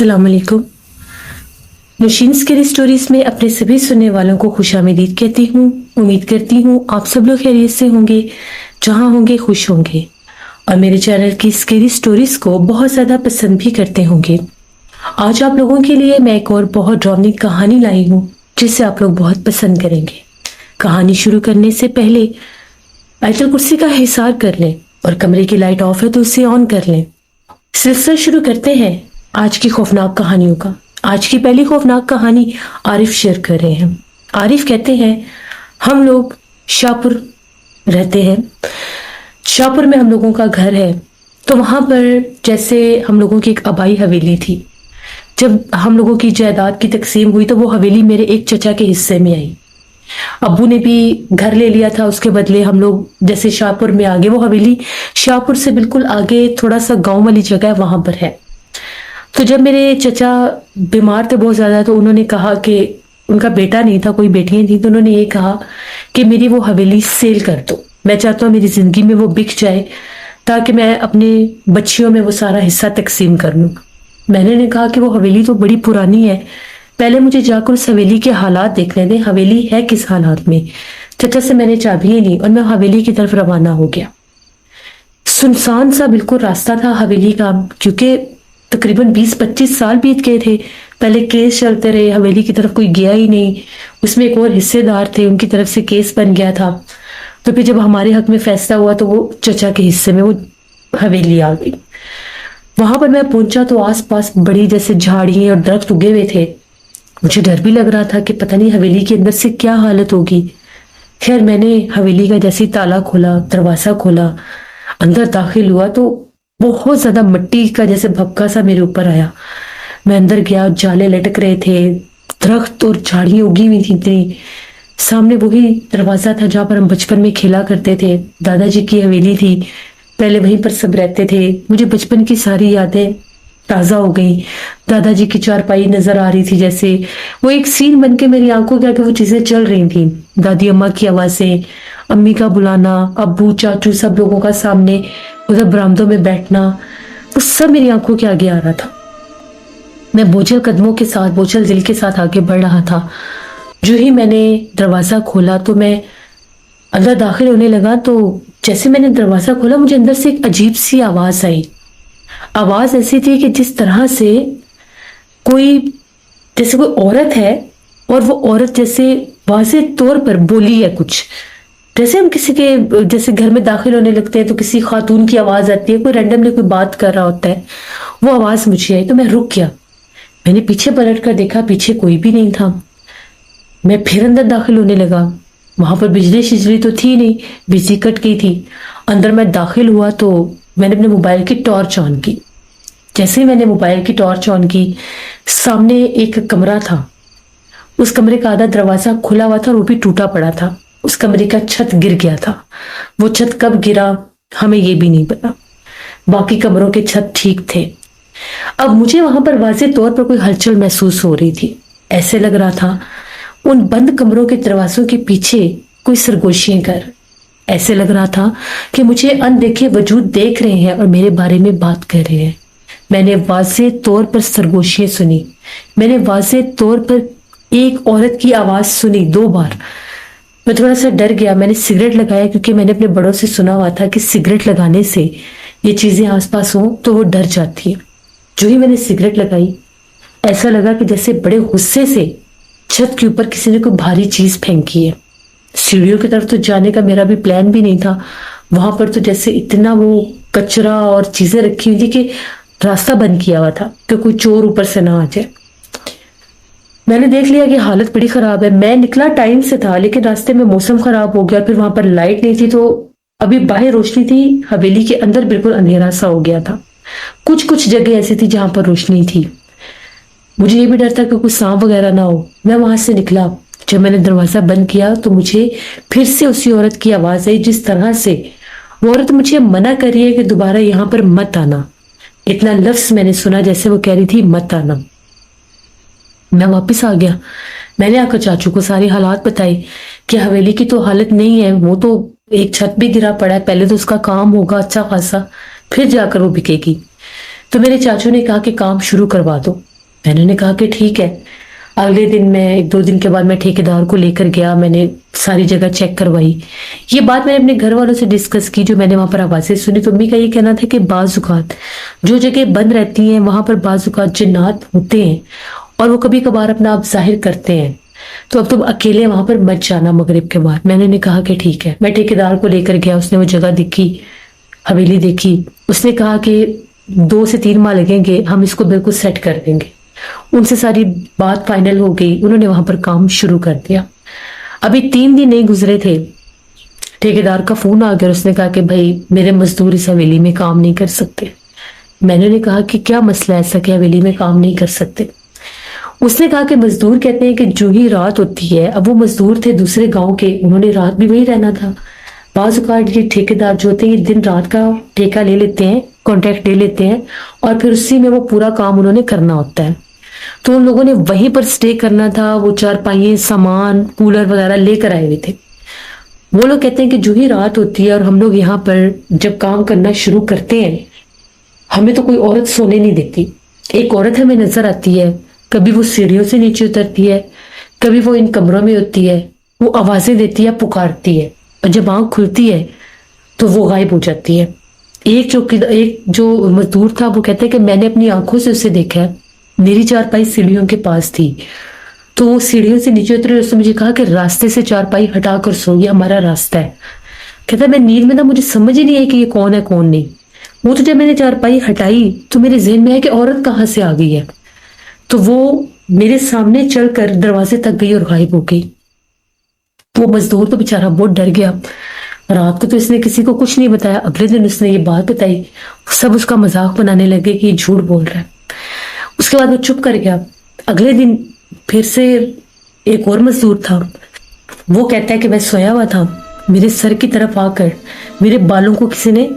अस्सलाम वालेकुम। Nausheen scary stories में अपने सभी सुनने वालों को खुशामदीद कहती हूँ। उम्मीद करती हूँ आप सब लोग खैरियत से होंगे, जहाँ होंगे खुश होंगे और मेरे चैनल की स्केरी स्टोरीज को बहुत ज़्यादा पसंद भी करते होंगे। आज आप लोगों के लिए मैं एक और बहुत ड्रावनी कहानी लाई हूँ जिसे आप लोग बहुत पसंद करेंगे। कहानी शुरू करने से पहले आयतल कुर्सी का हिसार कर लें और कमरे की लाइट ऑफ है तो उसे ऑन कर लें। सिलसिला शुरू करते हैं आज की खौफनाक कहानियों का। आज की पहली खौफनाक कहानी आरिफ शेयर कर रहे हैं। आरिफ कहते हैं हम लोग शाहपुर रहते हैं। शाहपुर में हम लोगों का घर है, तो वहां पर जैसे हम लोगों की एक आबाई हवेली थी। जब हम लोगों की जायदाद की तकसीम हुई तो वो हवेली मेरे एक चचा के हिस्से में आई। अब्बू ने भी घर ले लिया था, उसके बदले हम लोग जैसे शाहपुर में आगे, वो हवेली शाहपुर से बिल्कुल आगे थोड़ा सा गांव वाली जगह है, वहां पर है। तो जब मेरे चचा बीमार थे बहुत ज्यादा, तो उन्होंने कहा कि उनका बेटा नहीं था, कोई बेटियां थी, तो उन्होंने ये कहा कि मेरी वो हवेली सेल कर दो। मैं चाहता हूँ मेरी जिंदगी में वो बिक जाए ताकि मैं अपने बच्चियों में वो सारा हिस्सा तकसीम कर लूँ। मैंने कहा कि वो हवेली तो बड़ी पुरानी है, पहले मुझे जाकर उस हवेली के हालात देखने दें, हवेली है किस हालात में। चचा से मैंने चाबियां ली और मैं हवेली की तरफ रवाना हो गया। सुनसान सा बिल्कुल रास्ता था हवेली का, क्योंकि तकरीबन 20-25 साल बीत गए थे। पहले केस चलते रहे, हवेली की तरफ कोई गया ही नहीं। उसमें एक और हिस्सेदार थे, उनकी तरफ से केस बन गया था। तो फिर जब हमारे हक में फैसला हुआ तो वो चचा के हिस्से में वो हवेली आ गई। वहां पर मैं पहुंचा तो आसपास बड़ी जैसे झाड़ियां और दरख्त उगे हुए थे। मुझे डर भी लग रहा था कि पता नहीं हवेली के अंदर से क्या हालत होगी। खैर मैंने हवेली का जैसे ताला खोला, दरवाजा खोला, अंदर दाखिल हुआ तो बहुत ज्यादा मिट्टी का जैसे भपका सा मेरे ऊपर आया। मैं अंदर गया, जाले लटक रहे थे, दरख्त और झाड़ियां उगी हुई थी इतनी। सामने वही दरवाजा था जहां पर हम बचपन में खेला करते थे। दादाजी की हवेली थी, पहले वहीं पर सब रहते थे। मुझे बचपन की सारी यादें ताजा हो गई। दादाजी की चारपाई नजर आ रही थी, जैसे वो एक सीन बन के मेरी आंखों के आगे वो चीजें चल रही थी। दादी अम्मा की आवाजें, अम्मी का बुलाना, अब्बू चाचू सब लोगों का सामने उधर बरामदों में बैठना, वो सब मेरी आंखों के आगे आ रहा था। मैं बोझल कदमों के साथ, बोझल दिल के साथ आगे बढ़ रहा था। जो ही मैंने दरवाजा खोला तो मैं अंदर दाखिल होने लगा, तो जैसे मैंने दरवाजा खोला मुझे अंदर से एक अजीब सी आवाज आई। आवाज ऐसी थी कि जिस तरह से कोई, जैसे कोई औरत है और वो औरत जैसे वाज़ेह तौर पर बोली है कुछ। जैसे हम किसी के जैसे घर में दाखिल होने लगते हैं तो किसी खातून की आवाज आती है, कोई रैंडमली कोई बात कर रहा होता है, वो आवाज मुझे आई। तो मैं रुक गया, मैंने पीछे पलट कर देखा, पीछे कोई भी नहीं था। मैं फिर अंदर दाखिल होने लगा। वहां पर बिजली शिजली तो थी नहीं, बिजली कट गई थी। अंदर मैं दाखिल हुआ तो मैंने अपने मोबाइल की टॉर्च ऑन की। जैसे ही मैंने मोबाइल की टॉर्च ऑन की, सामने एक कमरा था। उस कमरे का आधा दरवाजा खुला हुआ था और वो भी टूटा पड़ा था। उस कमरे का छत गिर गया था। वो छत कब गिरा हमें ये भी नहीं पता। बाकी कमरों के छत ठीक थे। अब मुझे वहां पर वाज़ेह तौर पर कोई हलचल महसूस हो रही थी। ऐसे लग रहा था उन बंद कमरों के दरवाजों के पीछे कोई सरगोशियां कर। ऐसे लग रहा था कि मुझे अनदेखे वजूद देख रहे हैं और मेरे बारे में बात कर रहे हैं। मैंने वाज़ेह तौर पर सरगोशियां सुनी। मैंने वाज़ेह तौर पर एक औरत की आवाज सुनी 2 बार। मैं थोड़ा सा डर गया। मैंने सिगरेट लगाया, क्योंकि मैंने अपने बड़ों से सुना हुआ था कि सिगरेट लगाने से ये चीजें आसपास हो तो वो डर जाती है। जो ही मैंने सिगरेट लगाई, ऐसा लगा कि जैसे बड़े गुस्से से छत के ऊपर किसी ने कोई भारी चीज फेंकी है। सीढ़ियों की तरफ तो जाने का मेरा भी प्लान भी नहीं था। वहां पर तो जैसे इतना वो कचरा और चीजें रखी हुई थी कि रास्ता बंद किया हुआ था कि कोई चोर ऊपर से ना आ जाए। मैंने देख लिया कि हालत बड़ी खराब है। मैं निकला टाइम से था, लेकिन रास्ते में मौसम खराब हो गया, फिर वहां पर लाइट नहीं थी, तो अभी बाहर रोशनी थी, हवेली के अंदर बिल्कुल अंधेरा सा हो गया था। कुछ कुछ जगह ऐसी थी जहां पर रोशनी थी। मुझे ये भी डर था कि कुछ सांप वगैरह ना हो। मैं वहां से निकला। जब मैंने दरवाजा बंद किया तो मुझे फिर से उसी औरत की आवाज आई, जिस तरह से वो औरत मुझे मना कर रही है कि दोबारा यहाँ पर मत आना। इतना लफ्ज मैंने सुना जैसे वो कह रही थी मत आना। मैं वापस आ गया। मैंने आकर चाचू को सारी हालात बताई कि हवेली की तो हालत नहीं है, वो तो एक छत भी गिरा पड़ा है, पहले तो उसका काम होगा अच्छा खासा, फिर जाकर वो बिकेगी। तो मेरे चाचू ने कहा कि काम शुरू करवा दो। मैंने ने कहा कि ठीक है। अगले दिन मैं 1-2 दिन के बाद मैं ठेकेदार को लेकर गया, मैंने सारी जगह चेक करवाई। ये बात मैंने अपने घर वालों से डिस्कस की, जो मैंने वहां पर आवाजें सुनी। तो अम्मी का ये कहना था कि बाजुकात जो जगह बंद रहती हैं वहां पर बाजुकात जिन्नात होते हैं और वो कभी कभार अपना आप जाहिर करते हैं, तो अब तुम अकेले वहां पर मत जाना मगरिब के बाद। मैंने ने कहा कि ठीक है। मैं ठेकेदार को लेकर गया, उसने वो जगह देखी, हवेली देखी। उसने कहा कि 2 से 3 माह लगेंगे, हम इसको बिल्कुल सेट कर देंगे। उनसे सारी बात फाइनल हो गई, उन्होंने वहां पर काम शुरू कर दिया। अभी 3 दिन नहीं गुजरे थे, ठेकेदार का फोन आ गया। उसने कहा कि भाई मेरे मजदूर इस हवेली में काम नहीं कर सकते। मैंने ने कहा कि क्या मसला ऐसा कि हवेली में काम नहीं कर सकते। उसने कहा कि मजदूर कहते हैं कि जो ही रात होती है, अब वो मजदूर थे दूसरे गांव के, उन्होंने रात भी वही रहना था। बाज़ औक़ात ये ठेकेदार जो होते हैं ये दिन रात का ठेका ले लेते हैं, कॉन्ट्रैक्ट ले लेते हैं और फिर उसी में वो पूरा काम उन्होंने करना होता है। तो उन लोगों ने वहीं पर स्टे करना था। वो चारपाई, सामान, कूलर वगैरह लेकर आए हुए थे। वो लोग कहते हैं कि जो ही रात होती है और हम लोग यहाँ पर जब काम करना शुरू करते हैं, हमें तो कोई औरत सोने नहीं देती। एक औरत हमें नजर आती है, कभी वो सीढ़ियों से नीचे उतरती है, कभी वो इन कमरों में होती है, वो आवाजें देती है, पुकारती है, और जब आंख खुलती है तो वो गायब हो जाती है। एक जो मजदूर था वो कहता है कि मैंने अपनी आंखों से उसे देखा है, मेरी चारपाई सीढ़ियों के पास थी, तो वो सीढ़ियों से नीचे उतरे। उसने मुझे कहा कि रास्ते से चारपाई हटाकर सो, ये हमारा रास्ता है। कहता है मैं नींद में था, मुझे समझ ही नहीं आई कि ये कौन है कौन नहीं। वो तो जब मैंने चारपाई हटाई तो मेरे जहन में आया कि औरत कहाँ से आ गई है, तो वो मेरे सामने चलकर दरवाजे तक गई और गायब हो गई। वो मजदूर तो बेचारा बहुत डर गया। रात को तो इसने किसी को कुछ नहीं बताया। अगले दिन उसने ये बात बताई, सब उसका मजाक बनाने लगे कि ये झूठ बोल रहा है। उसके बाद वो चुप कर गया। अगले दिन फिर से एक और मजदूर था, वो कहता है कि मैं सोया हुआ था, मेरे सर की तरफ आकर मेरे बालों को किसी ने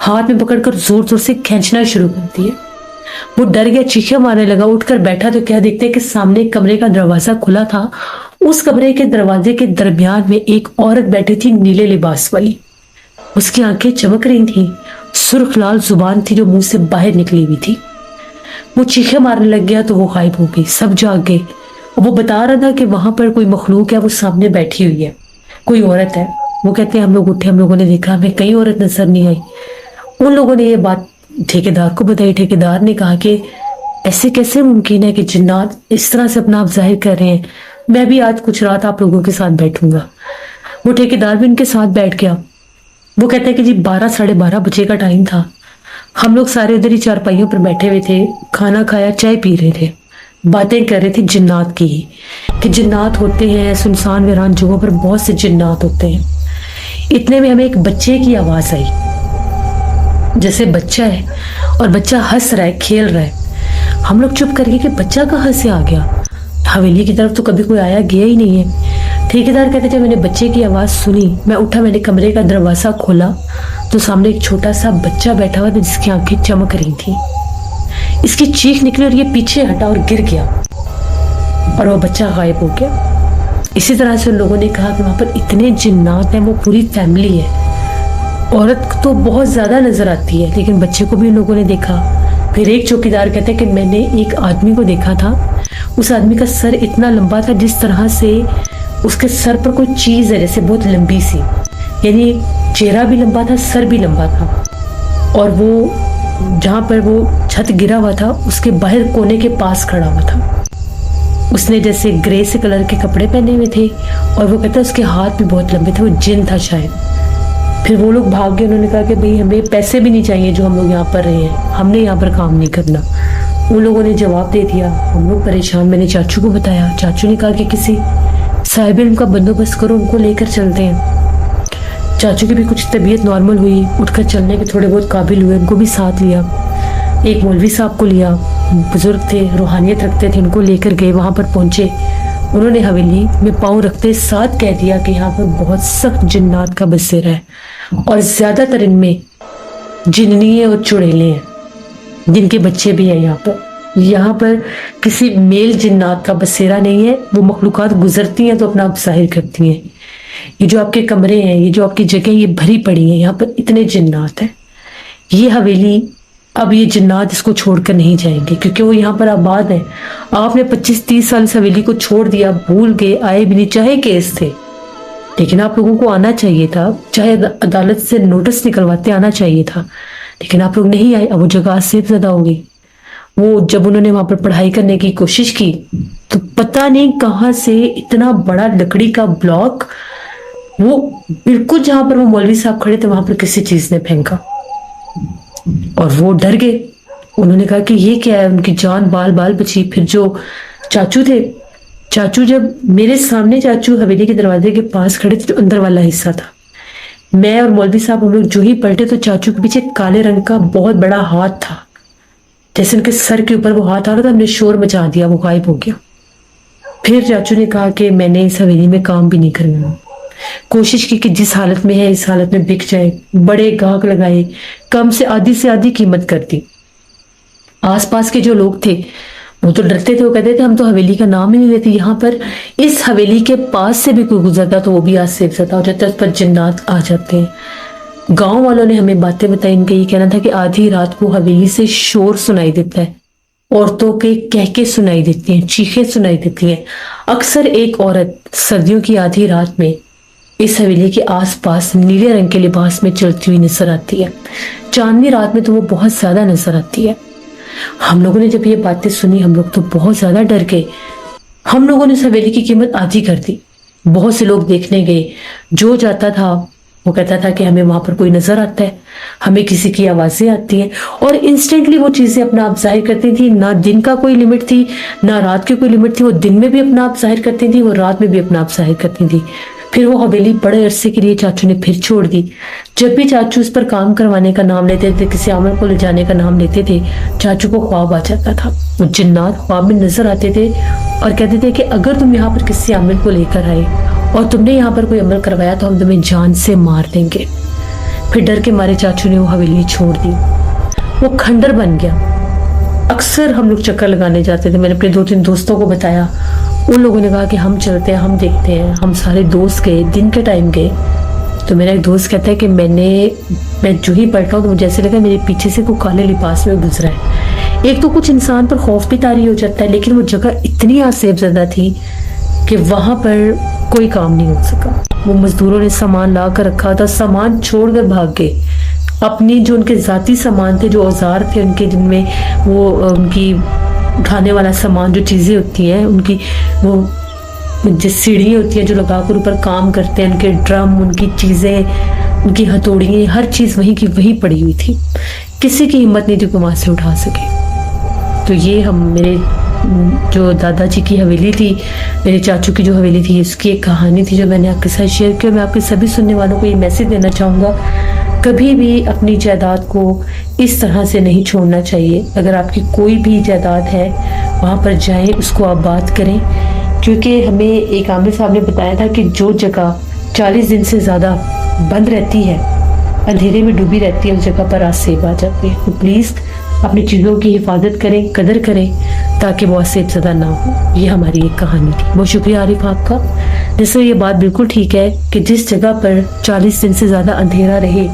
हाथ में पकड़कर जोर जोर से खींचना शुरू कर दिया। वो डर गया, चीखें मारने लगा। उठकर बैठा तो क्या देखते कि सामने कमरे का दरवाजा खुला था। उस कमरे के दरवाजे के दरमियान में एक औरत बैठी थी, नीले लिबास वाली। उसकी आंखें चमक रही थी, सुर्ख लाल जुबान थी जो मुंह से बाहर निकली हुई थी। वो चीखें मारने लग गया तो वो गायब हो गई। सब जाग गए। वो बता रहा था कि वहां पर कोई मखलूक है, वो सामने बैठी हुई है, कोई औरत है। वो कहते हैं हम लोग उठे, हम लोगों ने देखा, हमें कहीं औरत नजर नहीं आई। उन लोगों ने ये बात ठेकेदार को बताई। ठेकेदार ने कहा कि ऐसे कैसे मुमकिन है कि जिन्नात इस तरह से अपना आप जाहिर कर रहे हैं, मैं भी आज कुछ रात आप लोगों के साथ बैठूंगा। वो ठेकेदार भी उनके साथ बैठ गया। वो कहता है कि जी 12-12:30 बजे का टाइम था। हम लोग सारे उधर ही चारपाइयों पर बैठे हुए थे, खाना खाया, चाय पी रहे थे, बातें कर रहे थे जिन्नात की, कि जिन्नात होते हैं सुनसान वीरान जगहों पर, बहुत से जिन्नात होते हैं। इतने में हमें एक बच्चे की आवाज आई, जैसे बच्चा है और बच्चा हंस रहा है, खेल रहा है। हम लोग चुप कर गए कि बच्चा कहाँ से आ गया, हवेली की तरफ तो कभी कोई आया गया ही नहीं है। ठेकेदार कहते जब मैंने बच्चे की आवाज सुनी, मैं उठा, मैंने कमरे का दरवाजा खोला तो सामने एक छोटा सा बच्चा बैठा हुआ था जिसकी आंखें चमक रही थी। इसकी चीख निकली और ये पीछे हटा और गिर गया और वो बच्चा गायब हो गया। इसी तरह से उन लोगों ने कहा कि वहां पर इतने जिन्नात हैं, वो पूरी फैमिली है। औरत तो बहुत ज्यादा नजर आती है, लेकिन बच्चे को भी उन लोगों ने देखा। फिर एक चौकीदार कहते हैं कि मैंने एक आदमी को देखा था, उस आदमी का सर इतना लंबा था जिस तरह से उसके सर पर कोई चीज है जैसे बहुत लंबी सी, यानी चेहरा भी लंबा था, सर भी लंबा था। और वो जहाँ पर वो छत गिरा हुआ था उसके बाहर कोने के पास खड़ा हुआ था। उसने जैसे ग्रे से कलर के कपड़े पहने हुए थे और वो कहता उसके हाथ भी बहुत लंबे थे, वो जिन था शायद। फिर वो लोग भाग गए। उन्होंने कहा कि भाई हमें पैसे भी नहीं चाहिए जो हम लोग यहाँ पर रहे हैं, हमने यहाँ पर काम नहीं करना। उन लोगों ने जवाब दे दिया। हम लोग परेशान। मैंने चाचू को बताया। चाचू ने कहा कि किसी साहिब इल्म का बंदोबस्त करो, उनको लेकर चलते हैं। चाचू की भी कुछ तबीयत नॉर्मल हुई, उठकर चलने के थोड़े बहुत काबिल हुए, उनको भी साथ लिया। एक मौलवी साहब को लिया, बुजुर्ग थे, रूहानियत रखते थे, उनको लेकर गए। वहां पर पहुंचे, उन्होंने हवेली में पाँव रखते साथ कह दिया कि यहाँ पर बहुत सख्त जिन्नात का बसेरा है और ज्यादातर इनमें जिन्नी और चुड़ैले हैं, जिनके बच्चे भी हैं। यहाँ पर किसी मेल जिन्नात का बसेरा नहीं है। वो मखलूकात गुजरती हैं तो अपना आप जाहिर करती हैं। ये जो आपके कमरे हैं, ये जो आपकी जगह, ये भरी पड़ी है, यहाँ पर इतने जिन्नात हैं। ये हवेली اب یہ جنات اس کو چھوڑ کر نہیں جائیں گے کیونکہ وہ یہاں پر آباد ہیں. آپ نے 25-30 سال اس حویلی کو چھوڑ دیا, بھول گئے, آئے بھی نہیں, چاہے کیس تھے, لیکن آپ لوگوں کو آنا چاہیے تھا, چاہے عدالت سے نوٹس نکلواتے آنا چاہیے تھا, لیکن آپ لوگ نہیں آئے. اب وہ جگہ آصف زدہ ہو گئی. وہ جب انہوں نے وہاں پر پڑھائی کرنے کی کوشش کی تو پتہ نہیں کہاں سے اتنا بڑا لکڑی کا بلاک, وہ بالکل جہاں پر وہ مولوی صاحب کھڑے تھے وہاں پر کسی چیز نے پھینکا اور وہ ڈر گئے. انہوں نے کہا کہ یہ کیا ہے, ان کی جان بال بال بچی. پھر جو چاچو تھے, چاچو جب میرے سامنے چاچو حویلی کے دروازے کے پاس کھڑے تھے جو اندر والا حصہ تھا, میں اور مولوی صاحب ہم لوگ جو ہی پلٹے تو چاچو کے پیچھے کالے رنگ کا بہت بڑا ہاتھ تھا, جیسے ان کے سر کے اوپر وہ ہاتھ آ رہا تھا. ہم نے شور مچا دیا, وہ غائب ہو گیا. پھر چاچو نے کہا کہ میں نے اس حویلی میں کام بھی نہیں کرنا. کوشش کی کہ جس حالت میں ہے اس حالت میں بک جائے, بڑے گاہک لگائے, کم سے آدھی قیمت کر دی. آس پاس کے جو لوگ تھے وہ تو ڈرتے تھے, وہ کہتے تھے ہم تو حویلی کا نام ہی نہیں لیتے. یہاں پر اس حویلی کے پاس سے بھی کوئی گزرتا تو وہ بھی آصف زدہ ہو جاتا, اس پر جنات آ جاتے ہیں. گاؤں والوں نے ہمیں باتیں بتائی. ان کا یہ کہنا تھا کہ آدھی رات کو حویلی سے شور سنائی دیتا ہے, عورتوں کے کہکے سنائی دیتی ہیں, چیخیں سنائی دیتی ہیں. اکثر ایک عورت سردیوں کی آدھی رات میں اس حویلی کے آس پاس نیلے رنگ کے لباس میں چلتی ہوئی نظر آتی ہے. چاندنی رات میں تو وہ بہت زیادہ نظر آتی ہے. ہم لوگوں نے جب یہ باتیں سنی ہم لوگ تو بہت زیادہ ڈر گئے. ہم لوگوں نے اس حویلی کی قیمت آدھی کر دی. بہت سے لوگ دیکھنے گئے, جو جاتا تھا وہ کہتا تھا کہ ہمیں وہاں پر کوئی نظر آتا ہے, ہمیں کسی کی آوازیں آتی ہیں, اور انسٹنٹلی وہ چیزیں اپنا آپ ظاہر کرتی تھی. نہ دن کا کوئی لمٹ تھی نہ رات کی کوئی لمٹ تھی. وہ دن میں بھی اپنا آپ ظاہر کرتی تھی, وہ رات میں بھی اپنا آپ ظاہر کرتی تھی. پھر وہ حویلی بڑے عرصے کے لیے چاچو نے پھر چھوڑ دی. جب بھی چاچو اس پر کام کروانے کا نام لیتے تھے, کسی عمل کو لے جانے کا نام لیتے تھے, چاچو کو خواب آ جاتا تھا. وہ جنات خواب میں نظر آتے تھے اور کہتے تھے کہ اگر تم یہاں پر کسی عمل کو لے کر آئے اور تم نے یہاں پر کوئی عمل کروایا تو ہم تمہیں جان سے مار دیں گے. پھر ڈر کے مارے چاچو نے وہ حویلی چھوڑ دی. وہ کھنڈر بن گیا. اکثر ہم لوگ چکر لگانے جاتے تھے. میں نے اپنے 2-3 دوستوں کو بتایا, ان لوگوں نے کہا کہ ہم چلتے ہیں, ہم دیکھتے ہیں. ہم سارے دوست گئے, دن کے ٹائم گئے. تو میرا ایک دوست کہتا ہے کہ میں جو ہی پلٹا ہوں تو مجھے ایسے لگا میرے پیچھے سے کوئی کالے لباس میں گزرا ہے. ایک تو کچھ انسان پر خوف بھی طاری ہو جاتا ہے, لیکن وہ جگہ اتنی آصف زدہ تھی کہ وہاں پر کوئی کام نہیں ہو سکا. وہ مزدوروں نے سامان لا کر رکھا تھا, سامان چھوڑ کر بھاگ گئے. اپنی جو ان کے ذاتی سامان تھے, جو اوزار تھے ان کے, جن میں وہ ان کی اٹھانے والا سامان, جو چیزیں ہوتی ہیں ان کی, وہ جس سیڑھی ہوتی ہیں جو لگا کر اوپر کام کرتے ہیں, ان کے ڈرم, ان کی چیزیں, ان کی ہتھوڑیاں, ہر چیز وہیں کی وہیں پڑی ہوئی تھی. کسی کی ہمت نہیں تھی کہ وہاں سے اٹھا سکے. تو یہ میرے جو دادا جی کی حویلی تھی, میرے چاچو کی جو حویلی تھی, اس کی ایک کہانی تھی جو میں نے آپ کے ساتھ شیئر کی. میں آپ کے سبھی سننے والوں کو یہ میسج دینا چاہوں گا, کبھی بھی اپنی جائیداد کو اس طرح سے نہیں چھوڑنا چاہیے. اگر آپ کی کوئی بھی جائیداد ہے وہاں پر جائیں, اس کو آپ بات کریں, کیونکہ ہمیں ایک عامر صاحب نے بتایا تھا کہ جو جگہ 40 دن سے زیادہ بند رہتی ہے, اندھیرے میں ڈوبی رہتی ہے, اس جگہ پر آصف آ جاتے ہیں. تو پلیز اپنی چیزوں کی حفاظت کریں, قدر کریں, تاکہ وہ آصف زدہ نہ ہو. یہ ہماری ایک کہانی تھی. بہت شکریہ عارف آپ کا. جس سے یہ بات بالکل ٹھیک ہے کہ جس جگہ پر 40 دن سے زیادہ اندھیرا رہے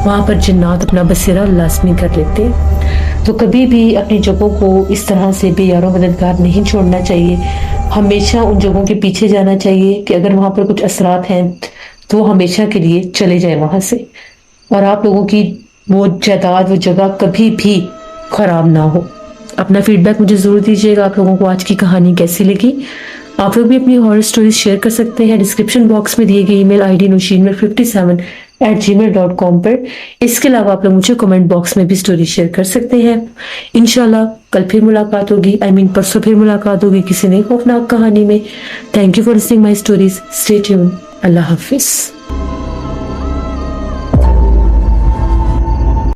وہاں پر جنات اپنا بسیرا لازمی کر لیتے ہیں. تو کبھی بھی اپنی جگہوں کو اس طرح سے بے یار و مددگار نہیں چھوڑنا چاہیے. ہمیشہ ان جگہوں کے پیچھے جانا چاہیے کہ اگر وہاں پر کچھ اثرات ہیں تو وہ ہمیشہ کے لیے چلے جائیں وہاں سے, اور آپ لوگوں کی وہ جائیداد, وہ جگہ کبھی بھی خراب نہ ہو. اپنا فیڈ بیک مجھے ضرور دیجیے گا. آپ لوگوں کو آج کی کہانی کیسی لگی؟ آپ لوگ بھی اپنی ہارر سٹوریز شیئر کر سکتے ہیں ڈسکرپشن باکس میں دیے گئے ای میل آئی ڈی nushinmir57@gmail.com پر. اس کے علاوہ آپ لوگ مجھے کمنٹ باکس میں بھی سٹوری شیئر کر سکتے ہیں. انشاءاللہ کل پھر ملاقات ہوگی, پرسوں پھر ملاقات ہوگی کسی نئی خوفناک کہانی میں. Thank you for listening my stories. Stay tune. اللہ حافظ.